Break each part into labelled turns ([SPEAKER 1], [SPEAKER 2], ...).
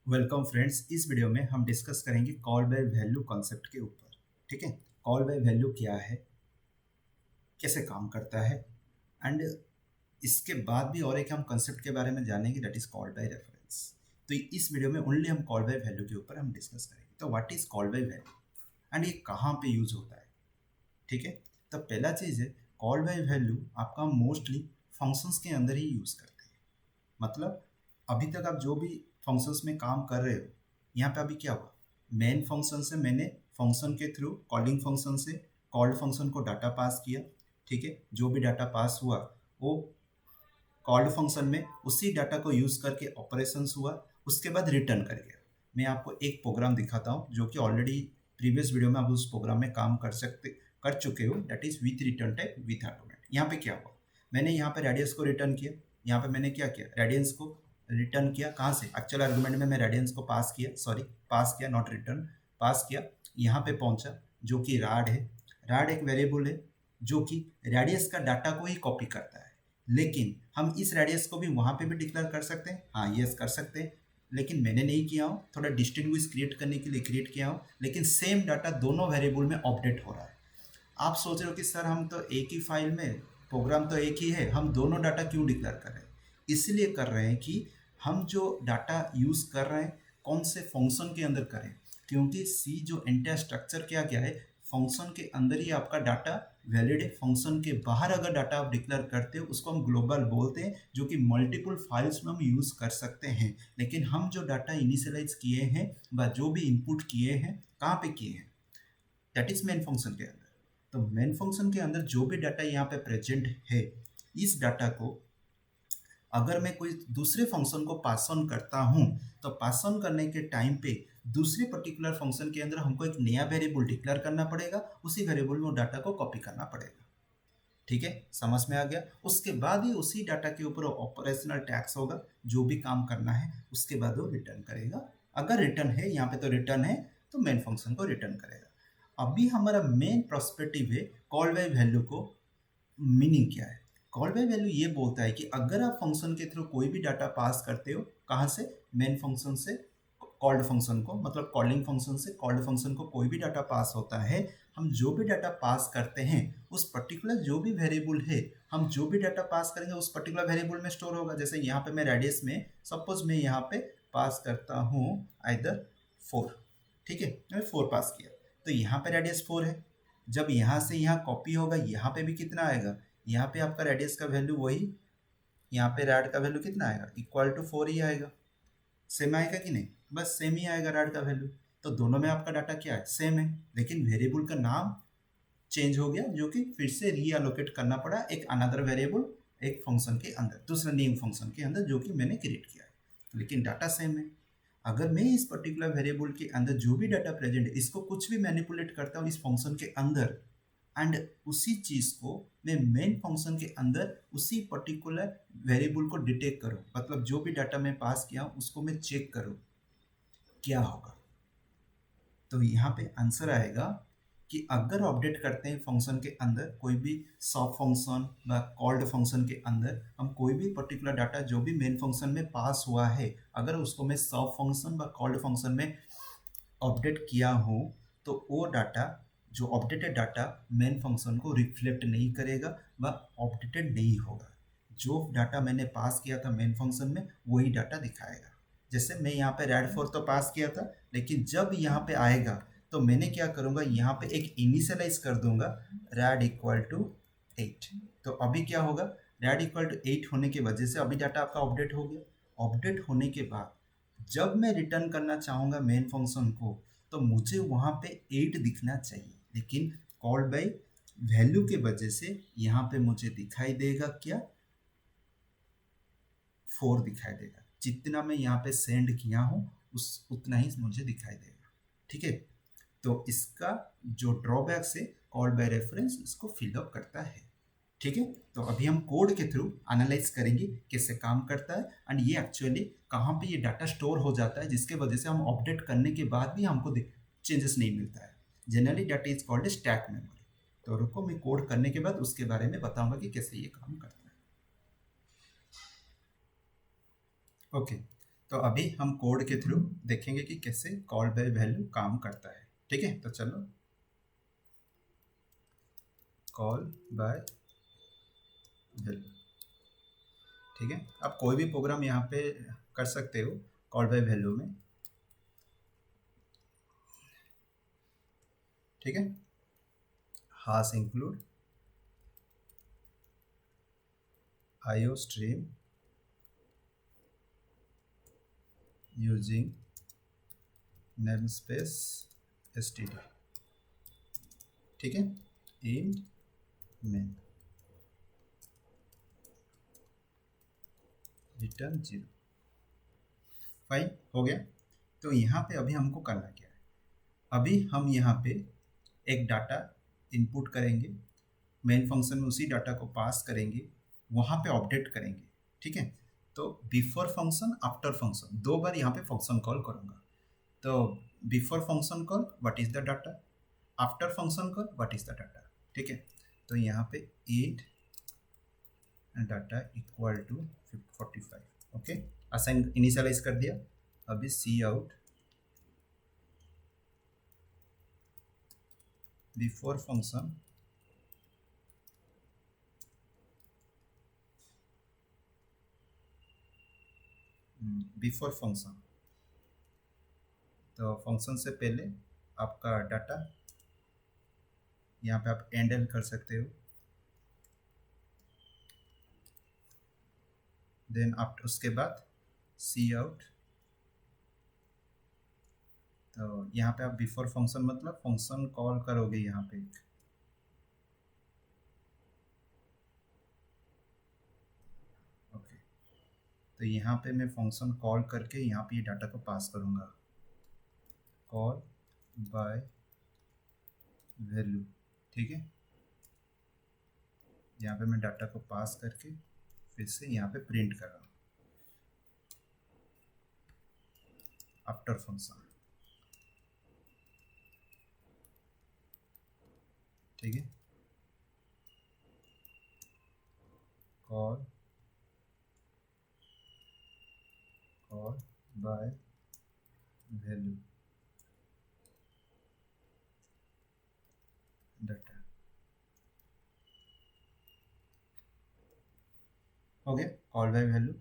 [SPEAKER 1] Welcome friends. इस video में हम डिस्कस करेंगे कॉल बाय वैल्यू कॉन्सेप्ट के ऊपर। ठीक है, कॉल बाय वैल्यू क्या है, कैसे काम करता है, एंड इसके बाद भी और एक हम कंसेप्ट के बारे में जानेंगे, that is call by reference. तो इस वीडियो में ओनली हम कॉल बाय वैल्यू के ऊपर हम डिस्कस करेंगे। तो what is call by value and ये कहाँ पे यूज होता है। ठीक है, तो पहला चीज़ है, कॉल बाय वैल्यू आपका मोस्टली फंक्शंस के अंदर ही यूज़ करते हैं। मतलब अभी तक आप जो भी फंक्शंस में काम कर रहे हो, यहाँ पे अभी क्या हुआ, मेन फंक्शन से मैंने फंक्शन के थ्रू कॉलिंग फंक्शन से कॉल्ड फंक्शन को डाटा पास किया। ठीक है, जो भी डाटा पास हुआ वो कॉल्ड फंक्शन में उसी डाटा को यूज़ करके ऑपरेशंस हुआ, उसके बाद रिटर्न कर गया। मैं आपको एक प्रोग्राम दिखाता हूँ जो कि ऑलरेडी प्रीवियस वीडियो में आप उस प्रोग्राम में काम कर चुके हो, that is with return type with automate. यहाँ पे क्या हुआ, मैंने यहाँ पे रेडियस को रिटर्न किया। यहाँ पे मैंने क्या किया, रेडियंस को रिटर्न किया। कहाँ से, एक्चुअल आर्गुमेंट में मैं रेडियंस को पास किया, सॉरी पास किया नॉट रिटर्न, पास किया। यहाँ पे पहुँचा जो कि राड है। राड एक वेरिएबल है जो कि रेडियस का डाटा को ही कॉपी करता है, लेकिन हम इस रेडियस को भी वहाँ पे भी डिक्लेयर कर सकते हैं। हाँ यस कर सकते हैं, लेकिन मैंने नहीं किया हूँ, थोड़ा डिस्टिंग्विश क्रिएट करने के लिए क्रिएट किया हूँ। लेकिन सेम डाटा दोनों वेरिएबल में अपडेट हो रहा है। आप सोच रहे हो कि सर हम तो एक ही फाइल में, प्रोग्राम तो एक ही है, हम दोनों डाटा क्यों डिक्लेयर कर रहे हैं। इसलिए कर रहे हैं कि हम जो डाटा यूज़ कर रहे हैं कौन से फंक्शन के अंदर करें, क्योंकि सी जो एंटायर स्ट्रक्चर क्या क्या है, फंक्शन के अंदर ही आपका डाटा वैलिड है। फंक्शन के बाहर अगर डाटा आप डिक्लेयर करते हो उसको हम ग्लोबल बोलते हैं, जो कि मल्टीपल फाइल्स में हम यूज़ कर सकते हैं। लेकिन हम जो डाटा इनिशियलाइज किए हैं व जो भी इनपुट किए हैं, कहाँ पे किए हैं, दैट इज मेन फंक्शन के अंदर। तो मेन फंक्शन के अंदर जो भी डाटा यहाँ पे प्रेजेंट है, इस डाटा को अगर मैं कोई दूसरे फंक्शन को पास ऑन करता हूँ, तो पास ऑन करने के टाइम पे दूसरे पर्टिकुलर फंक्शन के अंदर हमको एक नया वेरिएबल डिक्लेयर करना पड़ेगा, उसी वेरिएबल में वो डाटा को कॉपी करना पड़ेगा। ठीक है, समझ में आ गया। उसके बाद ही उसी डाटा के ऊपर ऑपरेशनल टैक्स होगा, जो भी काम करना है उसके बाद वो रिटर्न करेगा। अगर रिटर्न है, यहाँ पे तो रिटर्न है, तो मेन फंक्शन को रिटर्न करेगा। अभी हमारा मेन प्रोस्पेक्टिव है कॉल बाय वैल्यू को मीनिंग क्या है। कॉल बाय वैल्यू ये बोलता है कि अगर आप फंक्शन के थ्रू कोई भी डाटा पास करते हो, कहाँ से, मेन फंक्शन से कॉल्ड फंक्शन को, मतलब कॉलिंग फंक्शन से कॉल्ड फंक्शन को कोई भी डाटा पास होता है, हम जो भी डाटा पास करते हैं उस पर्टिकुलर जो भी वेरिएबल है, हम जो भी डाटा पास करेंगे उस पर्टिकुलर वेरिएबल में स्टोर होगा। जैसे यहाँ पे मैं रेडियस में सपोज मैं यहाँ पे पास करता हूँ आइदर 4। ठीक है, मैंने 4 पास किया, तो यहाँ पे रेडियस 4 है। जब यहाँ से यहाँ कॉपी होगा, यहाँ पे भी कितना आएगा, यहाँ पे आपका रेडियस का वैल्यू वही, यहाँ पे रैड का वैल्यू कितना आएगा, इक्वल टू 4 ही आएगा। सेम आएगा कि नहीं, बस सेम ही आएगा रैड का वैल्यू। तो दोनों में आपका डाटा क्या है, सेम है, लेकिन वेरिएबल का नाम चेंज हो गया, जो कि फिर से रीअलोकेट करना पड़ा एक अनदर वेरिएबल, एक फंक्शन के अंदर, दूसरा नेम फंक्शन के अंदर जो कि मैंने क्रिएट किया है, लेकिन डाटा सेम है। अगर मैं इस पर्टिकुलर वेरिएबल के अंदर जो भी डाटा प्रेजेंट है इसको कुछ भी मैनिपुलेट करता हूँ इस फंक्शन के अंदर, एंड उसी चीज़ को मैं मेन फंक्शन के अंदर उसी पर्टिकुलर वेरिएबल को डिटेक्ट करूँ, मतलब जो भी डाटा मैं पास किया हूँ उसको मैं चेक करूँ, क्या होगा। तो यहाँ पे आंसर आएगा कि अगर अपडेट करते हैं फंक्शन के अंदर कोई भी सब फंक्शन व कॉल्ड फंक्शन के अंदर, हम कोई भी पर्टिकुलर डाटा जो भी मेन फंक्शन में पास हुआ है, अगर उसको मैं सब फंक्शन व कॉल्ड फंक्शन में अपडेट किया हूँ, तो वो डाटा, जो अपडेटेड डाटा मेन फंक्शन को रिफ्लेक्ट नहीं करेगा व अपडेटेड नहीं होगा। जो डाटा मैंने पास किया था मेन फंक्शन में वही डाटा दिखाएगा। जैसे मैं यहाँ पे रेड 4 तो पास किया था, लेकिन जब यहाँ पे आएगा तो मैंने क्या करूँगा, यहाँ पे एक इनिशियलाइज कर दूंगा रेड इक्वल टू 8। तो अभी क्या होगा, रेड इक्वल टू 8 होने की वजह से अभी डाटा आपका अपडेट हो गया। अपडेट होने के बाद जब मैं रिटर्न करना चाहूँगा मेन फंक्शन को, तो मुझे वहाँ पे 8 दिखना चाहिए, लेकिन कॉल बाय वैल्यू के वजह से यहाँ पे मुझे दिखाई देगा क्या, 4 दिखाई देगा। जितना मैं यहाँ पे सेंड किया हूँ उस उतना ही मुझे दिखाई देगा। ठीक है, तो इसका जो ड्रॉबैक्स है कॉल बाय रेफरेंस इसको फिलअप करता है। ठीक है, तो अभी हम कोड के थ्रू एनालाइज करेंगे कैसे काम करता है, एंड ये एक्चुअली कहाँ पे ये डाटा स्टोर हो जाता है, जिसके वजह से हम अपडेट करने के बाद भी हमको चेंजेस नहीं मिलता है। Generally data is called stack memory. तो रुको, मैं कोड करने के बाद उसके बारे में बताऊंगा कि कैसे ये काम करता है। ओके, तो अभी हम कोड के थ्रू देखेंगे कि कैसे कॉल बाय वैल्यू काम करता है। ठीक है, तो चलो कॉल बाय वैल्यू। ठीक है, आप कोई भी प्रोग्राम यहाँ पे कर सकते हो कॉल बाय वैल्यू में। ठीक है, हाश include IO stream using namespace std। ठीक है, int main रिटर्न 0। फाइन हो गया। तो यहाँ पे अभी हमको करना क्या है, अभी हम यहाँ पे एक डाटा इनपुट करेंगे, मेन फंक्शन में उसी डाटा को पास करेंगे, वहाँ पे अपडेट करेंगे। ठीक है, तो बिफोर फंक्शन आफ्टर फंक्शन दो बार यहाँ पे फंक्शन कॉल करूँगा। तो before function call what is the data, after function call what is the data. ठीक है, तो यहाँ पे int data equal to 45। Okay, assign initialise कर दिया। अभी C out before function before function, तो फंक्शन से पहले आपका डाटा यहाँ पे आप एंडल कर सकते हो। देन आप उसके बाद सी आउट, तो यहाँ पे आप बिफोर फंक्शन मतलब फंक्शन कॉल करोगे यहाँ पे। ओके, तो यहाँ पे मैं फंक्शन कॉल करके यहाँ पे ये डाटा को पास करूँगा, कॉल बाय वैल्यू। ठीक है, यहाँ पे मैं डाटा को पास करके फिर से यहाँ पे प्रिंट कर रहा हूँ आफ्टर फंक्शन। ठीक है, call call by value data. हो गया call by value,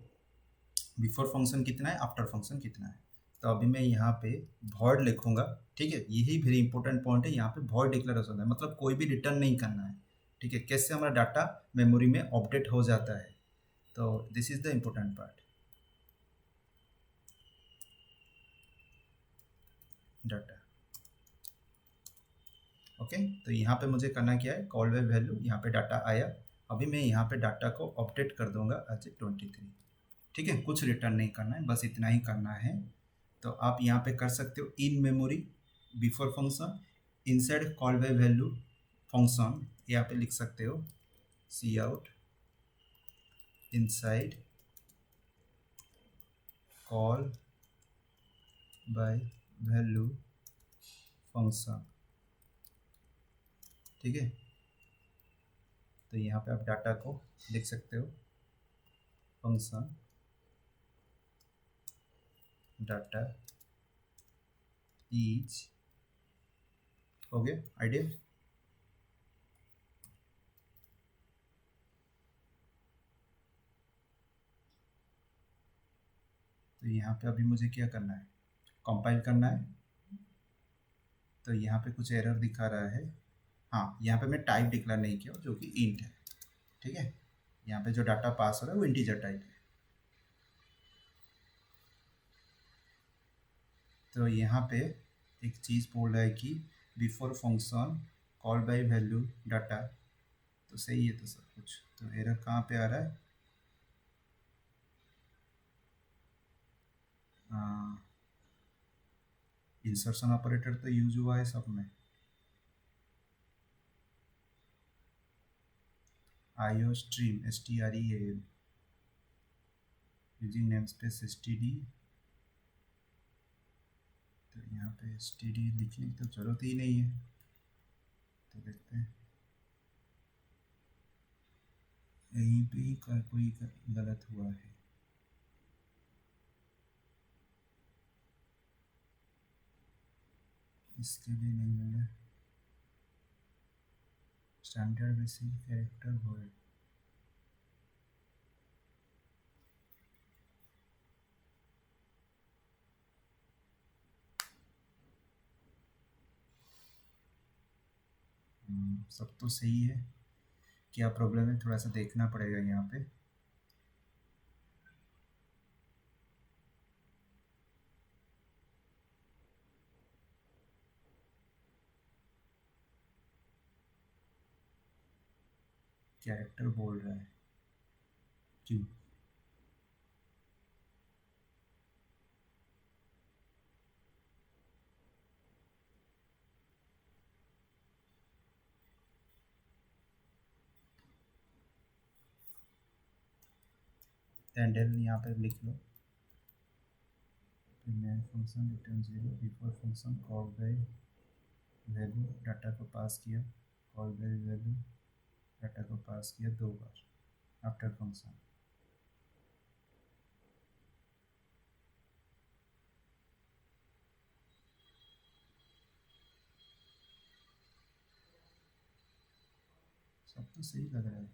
[SPEAKER 1] before function कितना है, आफ्टर फंक्शन कितना है। तो अभी मैं यहाँ पे void लिखूंगा। ठीक है, यही वेरी इंपॉर्टेंट पॉइंट है, यहाँ पे void डिक्लेरेशन है, मतलब कोई भी रिटर्न नहीं करना है। ठीक है, कैसे हमारा डाटा मेमोरी में अपडेट हो जाता है, तो this is the important part. Data okay, तो यहाँ पे मुझे करना क्या है, कॉल बाय वैल्यू, यहाँ पे डाटा आया। अभी मैं यहाँ पे डाटा को अपडेट कर दूंगा एज 23। ठीक है, कुछ रिटर्न नहीं करना है, बस इतना ही करना है। तो आप यहाँ पे कर सकते हो in memory before function, inside call by value function, यहाँ पे लिख सकते हो C out inside call by value function. ठीक है, तो यहाँ पे आप डाटा को लिख सकते हो फंक्शन डाटा इज। हो गया आइडिया। तो यहाँ पे अभी मुझे क्या करना है, कंपाइल करना है। तो यहाँ पे कुछ एरर दिखा रहा है। हाँ, यहाँ पे मैं टाइप डिक्लेयर नहीं किया जो कि इंट है। ठीक है, यहाँ पे जो डाटा पास हो रहा है वो इंटीजर टाइप है। तो यहाँ पे एक चीज़ बोल रहा है कि before function call by value data, तो सही है तो सब कुछ। तो एरर कहाँ पे आ रहा है, इंसर्शन ऑपरेटर तो यूज हुआ है सब में। IO stream stream using namespace std, तो यहाँ पे std लिखने की तो जरूरत ही नहीं है। तो देखते हैं यहीं पे ही कोई गलत हुआ है। इसके लिए नहीं मिला स्टैंडर्ड बेसिक कैरेक्टर वर्ड। सब तो सही है, क्या प्रॉब्लम है थोड़ा सा देखना पड़ेगा यहाँ पे। कैरेक्टर बोल रहा है क्यों? हैंडल यहाँ पे लिख लो, main function return 0 before function call by value data को पास किया, कॉल बाय वैल्यू डाटा को पास किया 2 बार आफ्टर फंक्शन। सब तो सही लग रहा है।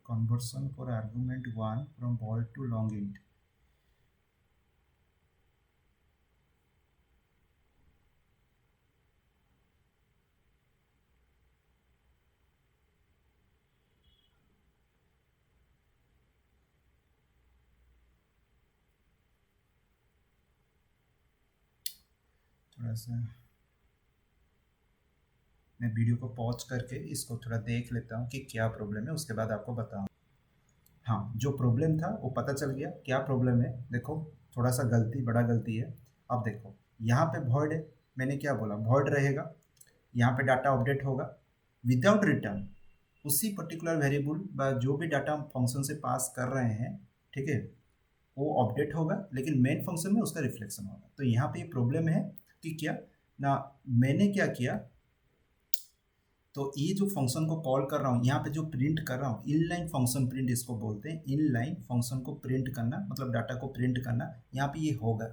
[SPEAKER 1] Conversion for argument 1 from void to long int। थोड़ा सा मैं वीडियो को पॉज करके इसको थोड़ा देख लेता हूँ कि क्या प्रॉब्लम है, उसके बाद आपको बताऊँ। हाँ, जो प्रॉब्लम था वो पता चल गया क्या प्रॉब्लम है। देखो थोड़ा सा गलती, बड़ा गलती है। अब देखो यहाँ पे void है, मैंने क्या बोला void रहेगा, यहाँ पे डाटा अपडेट होगा विदाउट रिटर्न, उसी पर्टिकुलर वेरिएबल जो भी डाटा हम फंक्शन से पास कर रहे हैं, ठीक है, वो अपडेट होगा लेकिन मेन फंक्शन में उसका रिफ्लेक्शन होगा। तो यहाँ पे ये प्रॉब्लम है कि क्या ना, मैंने क्या किया, तो ये जो फंक्शन को कॉल कर रहा हूँ, यहाँ पे जो प्रिंट कर रहा हूँ इनलाइन फंक्शन प्रिंट इसको बोलते हैं। इनलाइन फंक्शन को प्रिंट करना मतलब डाटा को प्रिंट करना, यहाँ पे ये होगा,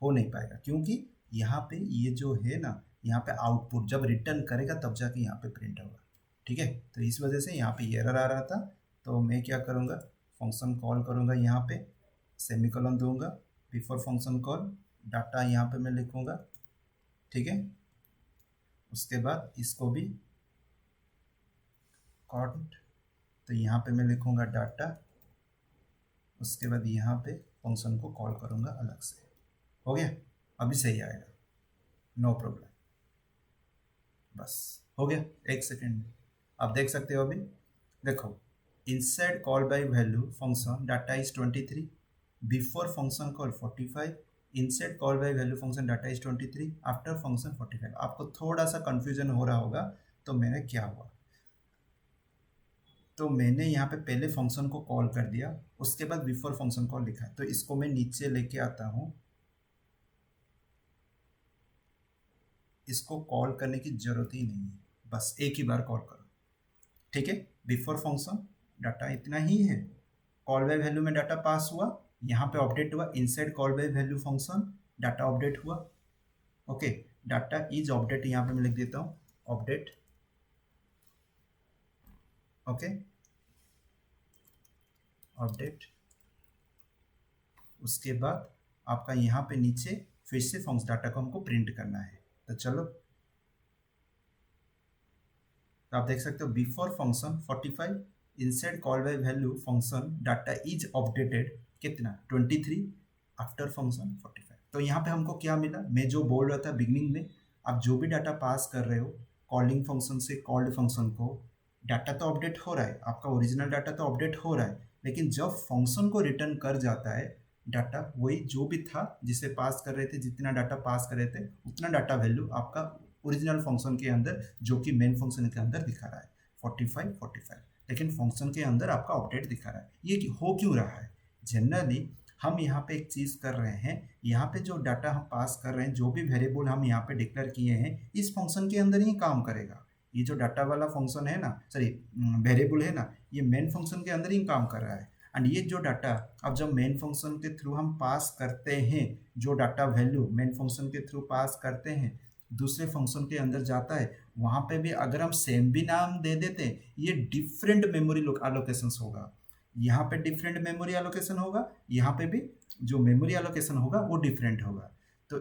[SPEAKER 1] हो नहीं पाएगा क्योंकि यहाँ पे ये जो है ना, यहाँ पे आउटपुट जब रिटर्न करेगा तब जाके यहाँ पे प्रिंट होगा, ठीक है। तो इस वजह से यहाँ पे एरर आ रहा था। तो मैं क्या करूँगा, फंक्शन कॉल करूँगा, यहाँ पे सेमीकोलन दूंगा, बिफोर फंक्शन कॉल डाटा यहाँ पे मैं लिखूँगा, ठीक है। उसके बाद इसको भी कॉन्ट, तो यहाँ पे मैं लिखूँगा डाटा, उसके बाद यहाँ पे फंक्शन को कॉल करूँगा अलग से। हो गया, अभी सही आएगा, नो प्रॉब्लम, बस हो गया 1 सेकेंड में। आप देख सकते हो अभी, देखो inside call by value function data is 23, before function call 45, inside call by value function data is 23, after function 45। आपको थोड़ा सा कंफ्यूजन हो रहा होगा, तो मैंने क्या हुआ, तो मैंने यहाँ पे पहले फंक्शन को कॉल कर दिया, उसके बाद बिफोर फंक्शन कॉल लिखा है। तो इसको मैं नीचे लेके आता हूँ, इसको कॉल करने की जरूरत ही नहीं है, बस एक ही बार कॉल करो, ठीक है। बिफोर फंक्शन डाटा इतना ही है, कॉल बाय वैल्यू में डाटा पास हुआ, यहाँ पे अपडेट हुआ, inside call by value function data update हुआ, ओके। डाटा इज अपडेट, यहाँ पे मैं लिख देता हूँ अपडेट, ओके, अपडेट। उसके बाद आपका यहाँ पे नीचे फिर से फंक्शन डाटा को हमको प्रिंट करना है। तो चलो, तो आप देख सकते हो before function 45, inside call by value function data is updated कितना 23, आफ्टर फंक्शन 45। तो यहाँ पे हमको क्या मिला, मैं जो बोल रहा था बिगनिंग में, आप जो भी डाटा पास कर रहे हो कॉलिंग फंक्शन से कॉल्ड फंक्शन को, डाटा तो अपडेट हो रहा है, आपका ओरिजिनल डाटा तो अपडेट हो रहा है, लेकिन जब फंक्शन को रिटर्न कर जाता है डाटा, वही जो भी था जिसे पास कर रहे थे, जितना डाटा पास कर रहे थे उतना डाटा वैल्यू आपका ओरिजिनल फंक्शन के अंदर, जो कि मेन फंक्शन के अंदर दिखा रहा है 45, लेकिन फंक्शन के अंदर आपका अपडेट दिखा रहा है। ये हो क्यों रहा है, जनरली हम यहाँ पे एक चीज़ कर रहे हैं, यहाँ पे जो डाटा हम पास कर रहे हैं, जो भी वेरिएबल हम यहाँ पे डिक्लेयर किए हैं, इस फंक्शन के अंदर ही काम करेगा। ये जो डाटा वाला फंक्शन है ना, सॉरी वेरिएबल है ना, ये मेन फंक्शन के अंदर ही काम कर रहा है। एंड ये जो डाटा अब जब मेन फंक्शन के थ्रू हम पास करते हैं, जो डाटा वैल्यू मेन फंक्शन के थ्रू पास करते हैं दूसरे फंक्शन के अंदर जाता है, वहाँ पे भी अगर हम सेम भी नाम दे देते हैं, ये डिफरेंट मेमोरी एलोकेशंस होगा। यहाँ पे डिफरेंट मेमोरी एलोकेशन होगा, यहाँ पे भी जो मेमोरी एलोकेशन होगा वो डिफरेंट होगा। तो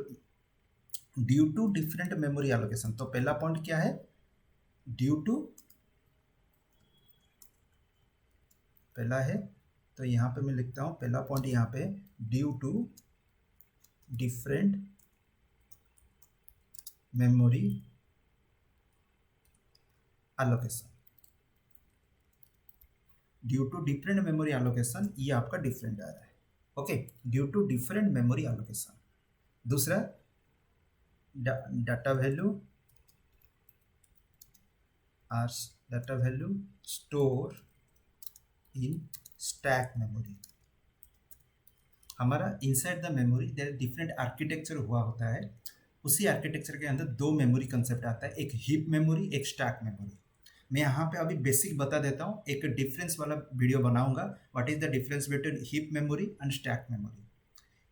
[SPEAKER 1] due to different memory allocation, तो पहला पॉइंट क्या है, ड्यू टू, पहला है तो यहाँ पे मैं लिखता हूँ पहला पॉइंट यहाँ पे, due to different memory allocation. Due to different memory allocation, ये आपका डिफरेंट आ रहा है। Okay, due to different memory allocation. दूसरा data value are data value store in stack memory. हमारा inside the memory there different architecture हुआ होता है, उसी आर्किटेक्चर के अंदर दो मेमोरी कंसेप्ट आता है, एक हीप मेमोरी, एक स्टैक मेमोरी। मैं यहाँ पे अभी बेसिक बता देता हूँ, एक डिफरेंस वाला वीडियो बनाऊंगा, what is the difference between heap memory and stack memory.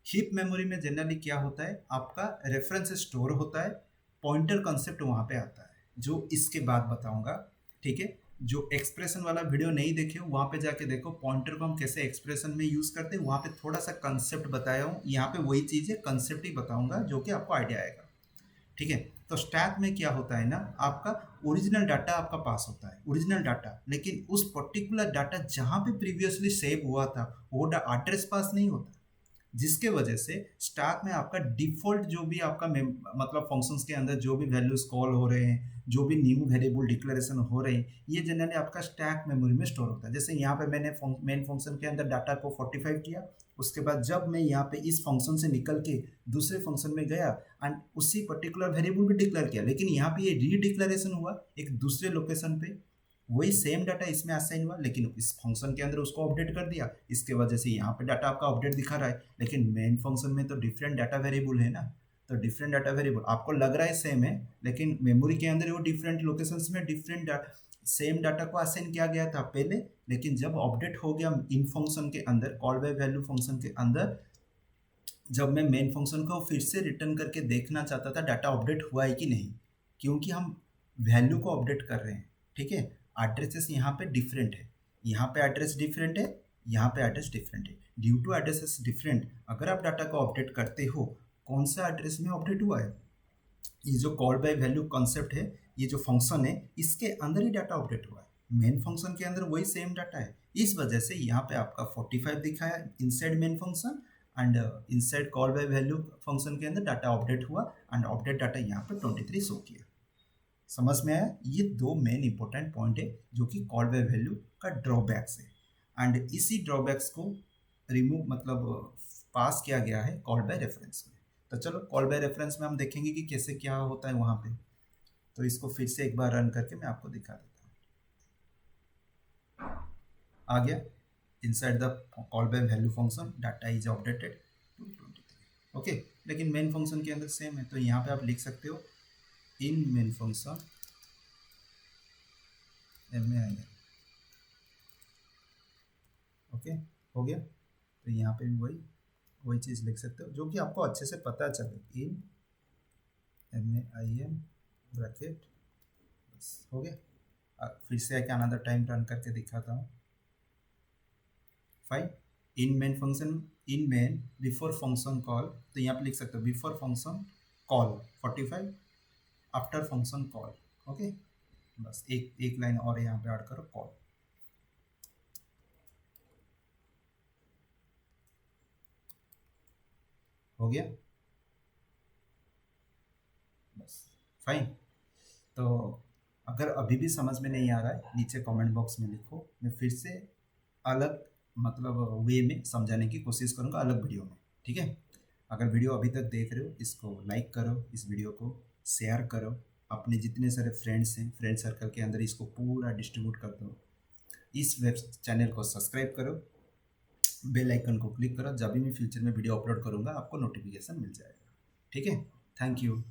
[SPEAKER 1] Heap memory में जनरली क्या होता है, आपका रेफरेंस स्टोर होता है, पॉइंटर कंसेप्ट वहाँ पे आता है, जो इसके बाद बताऊंगा। ठीक है, जो एक्सप्रेशन वाला वीडियो नहीं देखे हो वहाँ पे जाके देखो, पॉइंटर को हम कैसे एक्सप्रेशन में यूज़ करते हैं, वहाँ पे थोड़ा सा कंसेप्ट बताया हूँ। यहाँ पे वही चीज़ है, कंसेप्ट ही बताऊंगा जो कि आपको आइडिया आएगा। ठीक है, तो स्टैक में क्या होता है ना, आपका ओरिजिनल डाटा आपका पास होता है, ओरिजिनल डाटा, लेकिन उस पर्टिकुलर डाटा जहाँ पे प्रीवियसली सेव हुआ था वो एड्रेस पास नहीं होता, जिसके वजह से स्टैक में आपका डिफ़ॉल्ट जो भी आपका मतलब फंक्शंस के अंदर जो भी वैल्यूज कॉल हो रहे हैं, जो भी न्यू वेरिएबल डिक्लेरेशन हो रहे हैं, ये जनरली आपका स्टैक मेमोरी में स्टोर होता है। जैसे यहाँ पे मैंने मेन फंक्शन के अंदर डाटा को 45 किया, उसके बाद जब मैं यहाँ पे इस फंक्शन से निकल के दूसरे फंक्शन में गया एंड उसी पर्टिकुलर वेरिएबल भी डिक्लेयर किया, लेकिन यहाँ पे ये री डिक्लेरेशन हुआ एक दूसरे लोकेशन पे, वही सेम डाटा इसमें असाइन हुआ, लेकिन इस फंक्शन के अंदर उसको अपडेट कर दिया, इसके वजह से यहाँ पे डाटा आपका अपडेट दिखा रहा है, लेकिन मेन फंक्शन में तो डिफरेंट डाटा वेरिएबल है ना, तो डिफरेंट डाटा वेरिएबल आपको लग रहा है सेम है, लेकिन मेमोरी के अंदर वो डिफरेंट लोकेशंस में डिफरेंट सेम डाटा को असाइन किया गया था पहले, लेकिन जब अपडेट हो गया इन फंक्शन के अंदर, कॉल बाय वैल्यू फंक्शन के अंदर, जब मैं मेन फंक्शन को फिर से रिटर्न करके देखना चाहता था डाटा अपडेट हुआ है कि नहीं, क्योंकि हम वैल्यू को अपडेट कर रहे हैं। ठीक है, एड्रेसेस यहाँ पे डिफरेंट है, यहाँ पे एड्रेस डिफरेंट है, यहाँ पे एड्रेस डिफरेंट है। ड्यू टू एड्रेसेस डिफरेंट, अगर आप डाटा को अपडेट करते हो, कौन सा एड्रेस में अपडेट हुआ है, ये जो कॉल बाय वैल्यू कॉन्सेप्ट है, ये जो फंक्शन है, इसके अंदर ही डाटा अपडेट हुआ है, मेन फंक्शन के अंदर वही सेम डाटा है, इस वजह से यहाँ पे आपका 45 दिखाया inside main function and inside call by value function के अंदर डाटा अपडेट हुआ एंड अपडेट डाटा यहाँ पे 23 शो किया। समझ में आया, ये दो मेन इंपॉर्टेंट पॉइंट है जो कि कॉल बाय वैल्यू का ड्रॉबैक्स है, एंड इसी ड्रॉबैक्स को रिमूव मतलब पास किया गया है कॉल बाय रेफरेंस में। तो चलो कॉल बाय रेफरेंस में हम देखेंगे कि कैसे क्या होता है वहाँ पे, तो इसको फिर से एक बार रन करके मैं आपको दिखा देता हूँ। आ गया, inside the call by value function data is updated to 23। Okay, लेकिन मेन फंक्शन के अंदर सेम है, तो यहाँ पे आप लिख सकते हो इन मेन फंक्शन MAIN। ओके, हो गया, तो यहाँ पे भी वही चीज़ लिख सकते हो जो कि आपको अच्छे से पता चले, इन MAIN ब्रैकेट, बस हो गया। फिर से एक अनदर टाइम रन करके दिखाता हूँ। फाइन, इन मेन फंक्शन, इन मेन बिफोर फंक्शन कॉल, तो यहाँ पे लिख सकते हो before function call 45, after function call. Okay, बस एक लाइन और यहाँ पे ऐड करो, कॉल। हो गया, बस फाइन। तो अगर अभी भी समझ में नहीं आ रहा है, नीचे कमेंट बॉक्स में लिखो, मैं फिर से अलग मतलब वे में समझाने की कोशिश करूँगा अलग वीडियो में। ठीक है, अगर वीडियो अभी तक देख रहे हो, इसको लाइक करो, इस वीडियो को शेयर करो, अपने जितने सारे फ्रेंड्स हैं फ्रेंड सर्कल के अंदर इसको पूरा डिस्ट्रीब्यूट कर दो, इस वेब चैनल को सब्सक्राइब करो, बेल आइकन को क्लिक करो, जब भी मैं फ्यूचर में वीडियो अपलोड करूँगा आपको नोटिफिकेशन मिल जाएगा। ठीक है, थैंक यू।